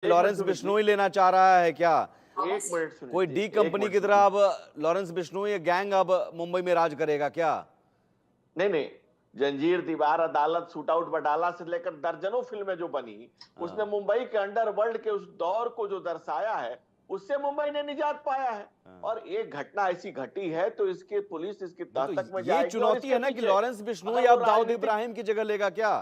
Lawrence Bishnoi लेना चाह रहा है क्या? एक मिनट कोई सुनिए, डी एक कंपनी मिनट की तरह सुनिए। अब लॉरेंस बिश्नोई गैंग अब मुंबई में राज करेगा क्या? नहीं नहीं, जंजीर, दीवार, अदालत, शूटआउट, बटाला से लेकर दर्जनों फिल्में जो बनी, उसने हाँ, मुंबई के अंडरवर्ल्ड के उस दौर को जो दर्शाया है, उससे मुंबई ने निजात पाया है। हाँ। और एक घटना ऐसी घटी है तो इसकी पुलिस इसकी नहीं तह तो तक में ये जाएगी, और चुनौती इसके है ना कि पीछे लॉरेंस बिश्नोई अगर वो अब दाऊद राजनीतिक, इब्राहिम की जगह लेगा क्या?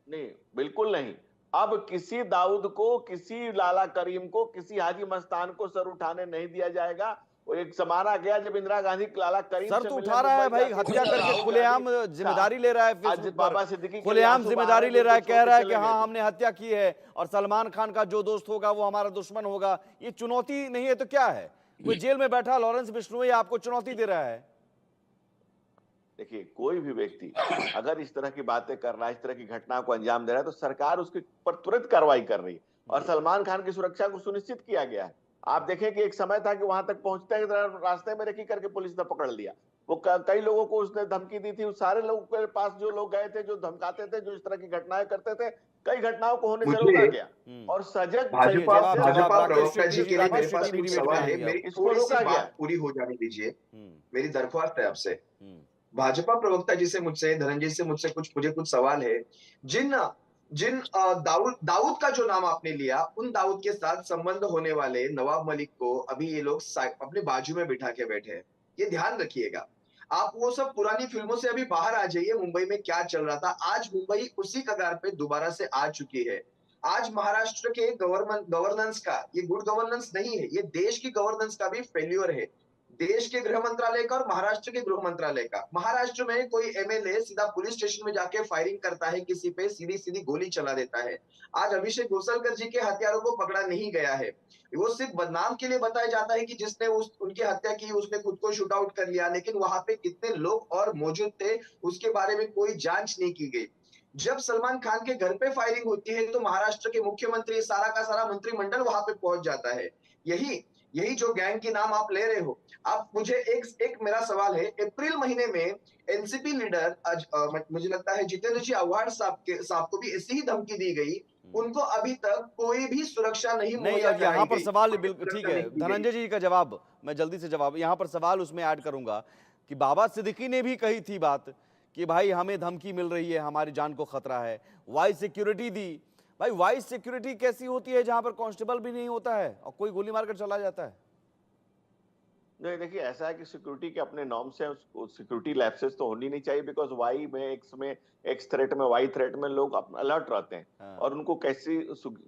नहीं बिल्कुल नहीं। अब किसी दाऊद को, किसी लाला करीम को, किसी हाजी मस्तान को सर उठाने नहीं दिया जाएगा। वो एक जमाना गया जब इंदिरा गांधी लाला करीम सर से तो मिलने उठा रहा है मुंबई भाई, जाती थी, हत्या तो करके राहुल गांधी खुलेआम जिम्मेदारी ले रहा है आज फेसबुक पर। बाबा सिद्दीकी के लिए खुलेआम आंसू बहा रहे जिम्मेदारी हैं ले रहा जिनको है, छोड़ कह के रहा है कि चले गए हाँ थे। हमने हत्या की है और सलमान खान का जो दोस्त होगा वो हमारा दुश्मन होगा। ये चुनौती नहीं है तो क्या है? कोई जेल में बैठा लॉरेंस बिश्नोई आपको चुनौती दे रहा है। देखिए, कोई भी व्यक्ति अगर इस तरह की बातें कर रहा है, इस तरह की घटना को अंजाम दे रहा है, तो सरकार उसके ऊपर तुरंत कार्रवाई कर रही है। और सलमान खान की सुरक्षा को सुनिश्चित किया गया है। आप देखें कि एक समय था कि वहां तक पहुंचते ही रास्ते में रेकी करके पुलिस ने पकड़ लिया। वो कई लोगों को उसने धमकी दी थी, उस सारे लोगों के पास जो लोग गए थे, जो धमकाते थे, जो इस तरह की घटनाएं करते थे, कई घटनाओं को होने से रोका मुझे गया। और सजग चलिए भाजपा जवाब जैसे जवाब भाजपा राकेश प्रवक्ता शेट्टी जी जी, के लिए मेरे राकेश पास शेट्टी कुछ डिबेट में सवाल है। आएंगे अब। मेरी इसको थोड़ी सी रोका गया। बात पूरी हो जाने दीजिए। हम्म मेरी दरख्वास्त है आपसे। हम्म भाजपा प्रवक्ता जी से, मुझसे, धनंजय से, मुझे कुछ सवाल है। जिन जिन दाऊद दाऊद का जो नाम आपने लिया, उन दाऊद के साथ संबंध होने वाले नवाब मलिक को अभी ये लोग अपने बाजू में बिठा के बैठे हैं। ये ध्यान रखिएगा। आप वो सब पुरानी फिल्मों से अभी बाहर आ जाइए। मुंबई में क्या चल रहा था, आज मुंबई उसी कगार पे दोबारा से आ चुकी है। आज महाराष्ट्र के गवर्नेंस का, ये गुड गवर्नेंस नहीं है, ये देश की गवर्नेंस का भी फेल्योर है। देश के गृह मंत्रालय का और महाराष्ट्र के गृह मंत्रालय का। महाराष्ट्र में कोई एमएलए सीधा पुलिस स्टेशन में जाके फायरिंग करता है, किसी पे सीधी सीधी गोली चला देता है। आज अभिषेक घोसलकर जी के हत्यारों को पकड़ा नहीं गया है। वो सिर्फ बदनाम के लिए बताया जाता है कि जिसने उनकी हत्या की उसने खुद को शूट आउट कर लिया, लेकिन वहां पे कितने लोग और मौजूद थे उसके बारे में कोई जांच नहीं की गई। जब सलमान खान के घर पे फायरिंग होती है तो महाराष्ट्र के मुख्यमंत्री, सारा का सारा मंत्रिमंडल वहां पे पहुंच जाता है। यही यही जो गैंग के नाम आप ले रहे हो। आप मुझे एक एक मेरा सवाल है। अप्रैल महीने में एनसीपी लीडर मुझे लगता है जितेंद्र जी आव्हाड साहब को भी ऐसी ही धमकी दी गई। हम्म। उनको अभी तक कोई भी सुरक्षा नहीं नहीं, मुहैया और यहाँ कराई पर गई, सवाल कोई भी बिल्कुल ठीक सुरक्षा है, नहीं दी गई। धनंजय जी का जवाब मैं जल्दी से जवाब यहाँ पर सवाल उसमें ऐड करूंगा कि बाबा सिद्दीकी ने भी कही थी बात कि भाई हमें धमकी मिल रही है, हमारी जान को खतरा है, वाइस सिक्योरिटी दी। भाई वाइस सिक्योरिटी कैसी होती है जहां पर कांस्टेबल भी नहीं होता है और कोई गोली मारकर चला जाता है? नहीं देखिए, ऐसा है कि सिक्योरिटी के अपने नॉर्म्स हैं, सिक्योरिटी लैप्सेस तो होनी नहीं चाहिए, बिकॉज वाई में, एक्स थ्रेट में, वाई थ्रेट में लोग अलर्ट रहते हैं। हाँ। और उनको कैसी,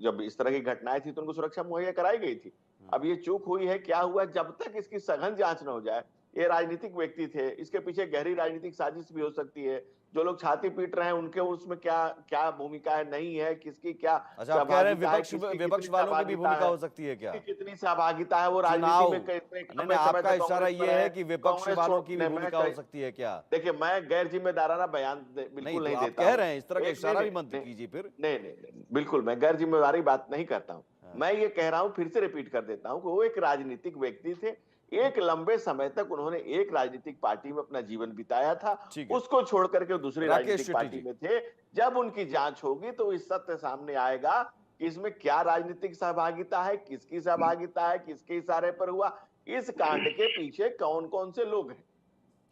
जब इस तरह की घटनाएं थी तो उनको सुरक्षा मुहैया कराई गई थी। अब ये चूक हुई है, क्या हुआ, जब तक इसकी सघन जांच न हो जाए। ये राजनीतिक व्यक्ति थे, इसके पीछे गहरी राजनीतिक साजिश भी हो सकती है। जो लोग छाती पीट रहे हैं उनके उसमें क्या क्या भूमिका है, नहीं है, किसकी क्या अच्छा, आप कह रहे हैं सहभागिता है, विपक्ष किसकी विपक्ष कितनी वालों की भी सहभागिता भूमिका है, हो सकती है क्या? किसकी कितनी सहभागिता है, वो राजनीति चुनाव, में कितने नहीं नहीं, लंबे समय आपका तक इशारा कांग्रेस में ये रहे। है कि विपक्ष कांग्रेस वालों की भी छोड़ने में भूमिका हो सकती है क्या? देखिए, मैं गैर जिम्मेदाराना बयान नहीं बिल्कुल तो नहीं आप देता कह हूं। रहे हैं, इस तरह का एक नहीं इशारा नहीं भी मत नहीं कीजिए फिर। नहीं नहीं नहीं, बिल्कुल मैं गैर जिम्मेदारी बात नहीं करता हूं। हाँ, मैं ये कह रहा हूं, फिर से रिपीट कर देता हूं कि वो एक राजनीतिक व्यक्ति थे। एक लंबे समय तक उन्होंने एक राजनीतिक पार्टी में अपना जीवन बिताया था। ठीक है। उसको छोड़ करके वो दूसरी राकेश राजनीतिक शेट्टी पार्टी जी। में थे। जब उनकी जांच होगी तो इस सत्य सामने आएगा कि इसमें क्या राजनीतिक सहभागिता है, किसकी सहभागिता है, किसके इशारे पर हुआ, इस कांड के पीछे कौन कौन से लोग हैं।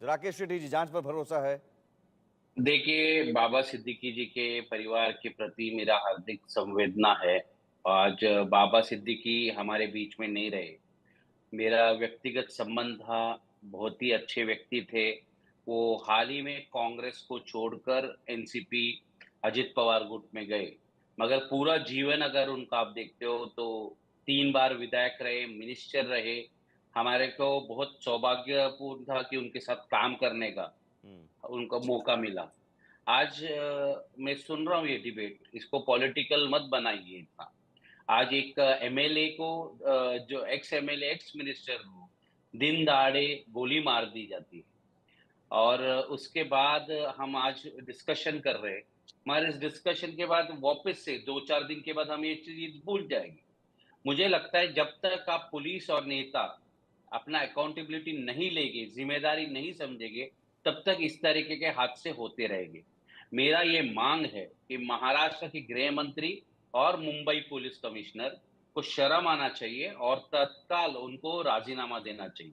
राकेश शेट्टी जी, जांच पर भरोसा है? देखिए, बाबा सिद्दीकी जी के परिवार के प्रति मेरा हार्दिक संवेदना है। आज बाबा सिद्दीकी हमारे बीच में नहीं रहे। मेरा व्यक्तिगत संबंध था, बहुत ही अच्छे व्यक्ति थे। वो हाल ही में कांग्रेस को छोड़कर एनसीपी अजित पवार गुट में गए। मगर पूरा जीवन अगर उनका आप देखते हो तो 3 बार विधायक रहे, मिनिस्टर रहे। हमारे को बहुत सौभाग्यपूर्ण था कि उनके साथ काम करने का हम्म उनको मौका मिला। आज मैं सुन रहा हूँ ये डिबेट, इसको पॉलिटिकल मत बनाइए इतना। आज एक एमएलए को जो एक्स एमएलए, एक्स मिनिस्टर को दिन दहाड़े गोली मार दी जाती है। और उसके बाद हम आज डिस्कशन कर रहे हैं। हमारे इस डिस्कशन के बाद वापस से 2-4 दिन के बाद हम ये चीज भूल जाएंगे। मुझे लगता है जब तक आप पुलिस और नेता अपना अकाउंटेबिलिटी नहीं लेंगे, जिम्मेदारी नहीं समझेंगे, तब तक इस तरीके के हादसे होते रहेंगे। मेरा ये मांग है कि महाराष्ट्र के गृह मंत्री और मुंबई पुलिस कमिश्नर को शर्म आना चाहिए और तत्काल उनको राजीनामा देना चाहिए।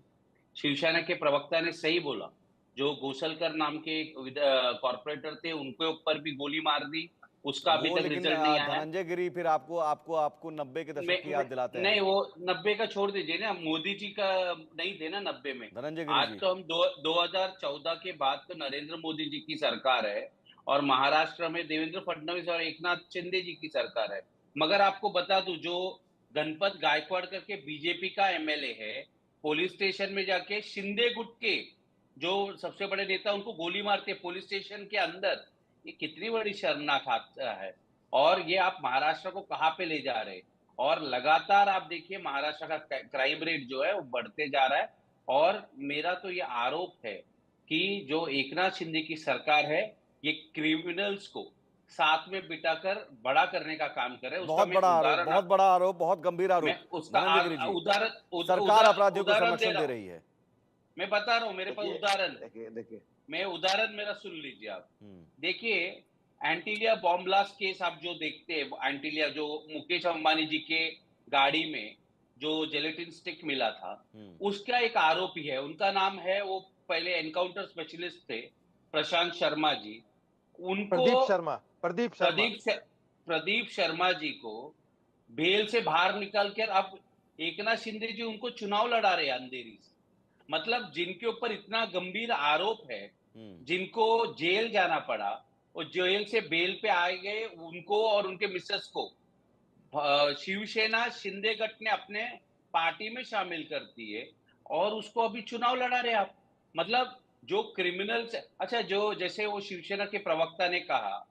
शिवसेना के प्रवक्ता ने सही बोला, जो गोसलकर नाम के कॉर्पोरेटर थे उनके ऊपर भी गोली मार दी, उसका अभी वो तक लेकिन रिजल्ट नहीं आया है। धनंजय गिरी फिर आपको आपको आपको 90 के दशक की याद दिलाते नहीं, हैं। वो 90 का छोड़ दीजिए ना, मोदी जी का नहीं थे ना 90 में। धनंजय गिरी आज जी, तो हम 2014 के बाद तो नरेंद्र मोदी जी की सरकार है और महाराष्ट्र में देवेंद्र फडणवीस और एकनाथ शिंदे जी की सरकार है। मगर आपको बता दूं, जो गणपत गायकवाड़ करके बीजेपी का एमएलए है, पुलिस स्टेशन में जाके शिंदे गुट के जो सबसे बड़े नेता उनको गोली मारते पुलिस स्टेशन के अंदर। ये कितनी बड़ी शर्मनाक हादसा है। और ये आप महाराष्ट्र को कहाँ पे ले जा रहे हैं? और लगातार आप देखिए महाराष्ट्र का क्राइम रेट जो है वो बढ़ते जा रहा है। और मेरा तो ये आरोप है कि जो एकनाथ शिंदे की सरकार है, ये क्रिमिनल्स को साथ में बिठाकर बड़ा करने का काम कर रहे हैं। उसका बहुत मैं बड़ा आरोप, उदाहरण बहुत बड़ा आरोप, बहुत गंभीर मैं आरोप। उसका धनंजय गिरी जी, उदाहरण सरकार अपराधियों को उदाहरण संरक्षण रहा दे हूं। रही है। मैं बता रहा हूं, मेरे पास उदाहरण है। देखिए देखिए मैं उदाहरण मेरा सुन लीजिए आप। हम्म, देखिए, एंटीलिया बॉम्ब ब्लास्ट केस आप जो देखते हैं, एंटीलिया जो मुकेश अंबानी जी के गाड़ी में जो जेलेटिन स्टिक मिला था, उसका एक आरोपी है, उनका नाम है, वो पहले एनकाउंटर स्पेशलिस्ट थे, प्रशांत शर्मा जी। उनको प्रदीप शर्मा जी को बेल से बाहर निकाल कर अब एकनाथ शिंदे जी उनको चुनाव लड़ा रहे हैं अंधेरी से। मतलब जिनके ऊपर इतना गंभीर आरोप है, जिनको जेल जाना पड़ा, और जेल से बेल पे आ गए, उनको और उनके मिसेस को शिवसेना शिंदे गट ने अपने पार्टी में शामिल कर दिए और उसको अभी चुनाव लड़ा रहे आप। मतलब जो क्रिमिनल्स, अच्छा, जो जैसे वो शिवसेना के प्रवक्ता ने कहा,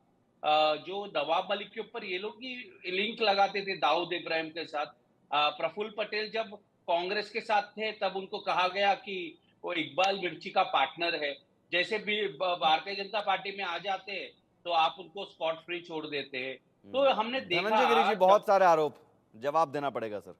जो नवाब मलिक के ऊपर ये लोग ही लिंक लगाते थे दाऊद इब्राहिम के साथ। प्रफुल्ल पटेल जब कांग्रेस के साथ थे तब उनको कहा गया कि वो इकबाल मिर्ची का पार्टनर है। जैसे भी भारतीय जनता पार्टी में आ जाते हैं तो आप उनको स्पॉट फ्री छोड़ देते हैं। तो हमने देखा धनंजय गिरी जी, बहुत सारे आरोप, जवाब देना पड़ेगा सर।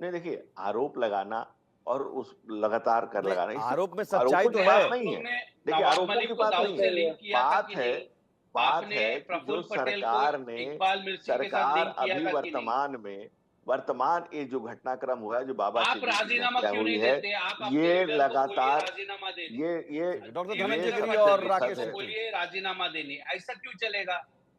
नहीं, देखिए, आरोप लगाना और उस लगातार कर नहीं, लगाना, आरोप में आरोपों सच्चाई की तो बात है। नहीं है। देखिए, नवाब आरोपों मलिक की को बात दाऊद नहीं से है। लिंक किया था बात कि है नहीं? बात आपने है कि जो प्रफुल्ल पटेल को सरकार ने इकबाल मिर्ची के साथ सरकार लिंक किया अभी था कि नहीं? वर्तमान ये जो घटनाक्रम हुआ है, जो बाबा आप सिद्दीकी की राजीनामा हत्या क्यों हुई नहीं है, देते? आप अपने ये लीडर को बोलिए लगातार राजीनामा देने। ये डॉक्टर धनंजय देवेंद्र गिरी और फडणवीस राकेश को सेठी, बोलिए राजीनामा देने। ऐसा क्यों चलेगा?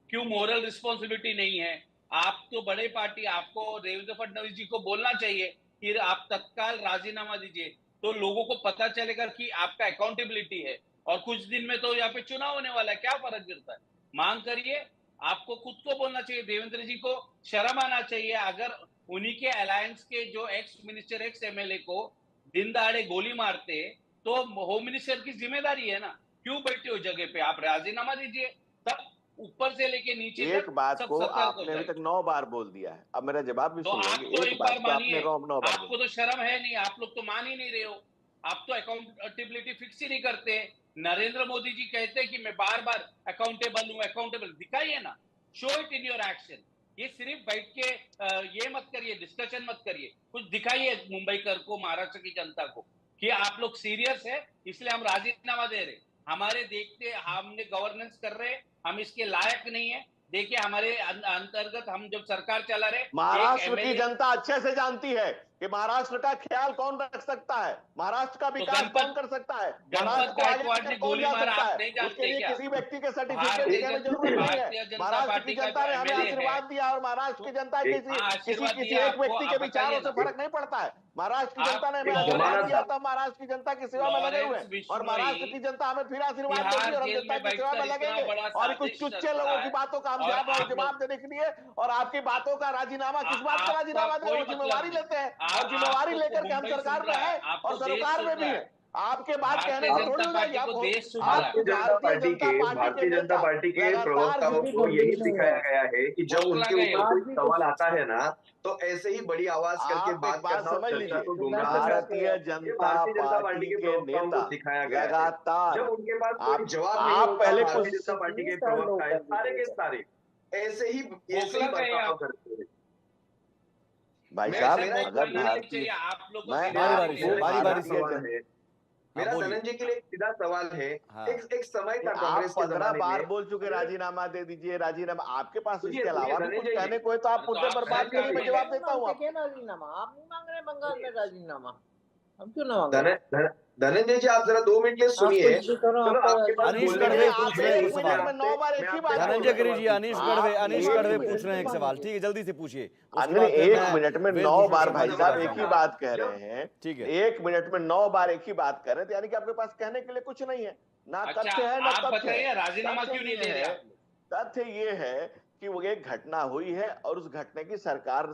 क्यों मोरल रिस्पॉन्सिबिलिटी नहीं है? आप तो बड़े पार्टी, आपको देवेंद्र फडणवीस जी को बोलना चाहिए कि आप तत्काल राजीनामा दीजिए, तो लोगों को पता चलेगा कि आपका अकाउंटेबिलिटी है। और कुछ दिन में तो यहाँ पे चुनाव होने वाला है, क्या फर्क गिरता है? मांग करिए, आपको खुद को बोलना चाहिए, देवेंद्र जी को शर्म आना चाहिए। अगर उन्हीं के अलायंस के जो एक्स मिनिस्टर, एक्स एमएलए को दिन दहाड़े गोली मारते तो होम मिनिस्टर की जिम्मेदारी है ना। क्यों बैठे हो जगह पे? आप राजीनामा दीजिए, तब ऊपर से लेके नीचे एक तक बात सब को सतर्क हो आपने अभी जाए। तक 9 बार बोल दिया है। अब मेरा जवाब भी तो सुन आप लेंगे। तो एक एक बात बार को आपने मानिए, 9 बार आपको तो शर्म है नहीं, आप लोग तो मान ही नहीं रहे हो। आप तो अकाउंटेबिलिटी फिक्स ही नहीं करते। नरेंद्र मोदी जी कहते हैं कि मैं बार बार अकाउंटेबल हूं, अकाउंटेबल दिखाइए ना, show it in your action. ये सिर्फ बैठ के ये मत करिए, डिस्कशन मत करिए, कुछ दिखाइए मुंबई कर को, महाराष्ट्र की जनता को कि आप लोग सीरियस है, इसलिए हम राजीनामा दे रहे। हमारे देखते हमने गवर्नेंस कर रहे, हम इसके लायक नहीं है। देखिए हमारे अंतर्गत हम जब सरकार चला रहे, एक महाराष्ट्र की एमएलए जनता अच्छे से जानती है कि महाराष्ट्र का ख्याल कौन रख सकता है, महाराष्ट्र का विकास कौन कर सकता है, महाराष्ट्र को आगे गायकवाड़ लेकर ने कौन गोली जा मारा, सकता आप है। नहीं उसके जानते लिए क्या? किसी व्यक्ति के सर्टिफिकेट भारतीय की हमें जरूरत नहीं है। जनता महाराष्ट्र पार्टी की का जनता जो ने हमें एमएलए है, आशीर्वाद दिया और महाराष्ट्र की जनता किसी आशीर्वाद किसी दिया एक आपको, व्यक्ति के आप विचारों से बताइए ना। फर्क नहीं पड़ता है। महाराष्ट्र की जनता ने हमें एक आशीर्वाद जमाना दिया था। था, महाराष्ट्र की जनता की सेवा में लगे हुए लॉरेंस हैं और महाराष्ट्र की बिश्नोई जनता हमें फिर आशीर्वाद देगी तिहाड़ और हम जेल जनता में की सेवा में बैठकर इतना लगेंगे। बड़ा और कुछ साजिश चुच्चे रचता लोगों की है, बातों का हम और आप जवाब लोग, देने के लिए और आपकी बातों का राजीनामा, किस बात का आपका राजीनामा दे रहे कोई हो? मतलब जिम्मेवारी नहीं। लेते हैं और जिम्मेवारी आपको लेकर के हम मुंबई सरकार सुन में रहा है, है आपको और देश सरकार सुन में भी रहा है। है, आपके बात कहने भारतीय से थोड़ी जनता होगा कि पार्टी को आप देश सुन रहा आप है। भारतीय जनता पार्टी के भारतीय जनता नेता पार्टी के लगातार प्रवक्ताओं को यही सिखाया गया है कि जब बौखला उनके गए ऊपर हो। कोई सवाल आता है ना, तो ऐसे ही बड़ी आवाज करके आप एक बात बात करना और समझ चर्चा को लीजिए, गुमराह करना। भारतीय ये जनता भारतीय जनता पार्टी पार्टी के के प्रवक्ताओं नेता को सिखाया गया है। लगातार जब उनके पास कोई आप जवाब नहीं आप होगा, पहले भारतीय कुछ जनता पार्टी के प्रवक्ता है, सारे के सारे ऐसे ही बौखला गए बर्ताव आप। करते हैं। भाई मैं साहब, मेरा एक अगर बोलना नहीं भारतीय चाहिए आप लोग को, मैं बारी आप बारी से, मेरा एक बारी सीधा बारी से। सवाल है। हाँ, मेरा बोलिए। धनंजय के लिए एक सीधा सवाल है, हाँ। एक समय था आप कांग्रेस के 15 जमाने बार में, बोल चुके राजीनामा दे दीजिए, राजीनामा। आपके पास सुनिए, इसके अलावा भी सुनिए, कुछ धनंजय जी। कहने को है तो आप तो मुद्दे आप पर बात धनंजय करिए, मैं जी जवाब देता हूँ मांगते आपको। क्या राजीनामा? आप नहीं मांग रहे बंगाल में राजीनामा, हम क्यों ना मांग धन- रहे? धन- धनंजय जी, आप जरा 2 मिनट के लिए आप सुनिए। कुछ भी करो, चलो, आपका आपके पास अनीश बोलने के गढ़वे लिए पूछ आप रहे हैं एक कुछ मिनट सवाल। में 9 बार एक ही बात धनंजय गिरी जी, बोल अनीश रहे गढ़वे, हैं। अनीश आप गढ़वे नहीं पूछ रहे हैं एक मांगिए। सवाल। ठीक है, जल्दी से पूछिए, उसके अनिल बाद फिर एक मैं मिनट में 9 वेशभूषण बार शर्मा भाई जी साहब बताता एक ही हूँ। बात कह रहे हैं। ठीक है। 1 मिनट में 9 बार एक ही बात कर रहे थे, यानी कि आपके पास कहने के लिए कुछ नहीं है, ना अच्छा, तथ्य है ना आप तथ्य बताइए है। राजीनामा तथ्य क्यों नहीं ये दे रहे है, आप लोग? तथ्य ये है कि वो एक घटना हुई है और उस घटना की सरकार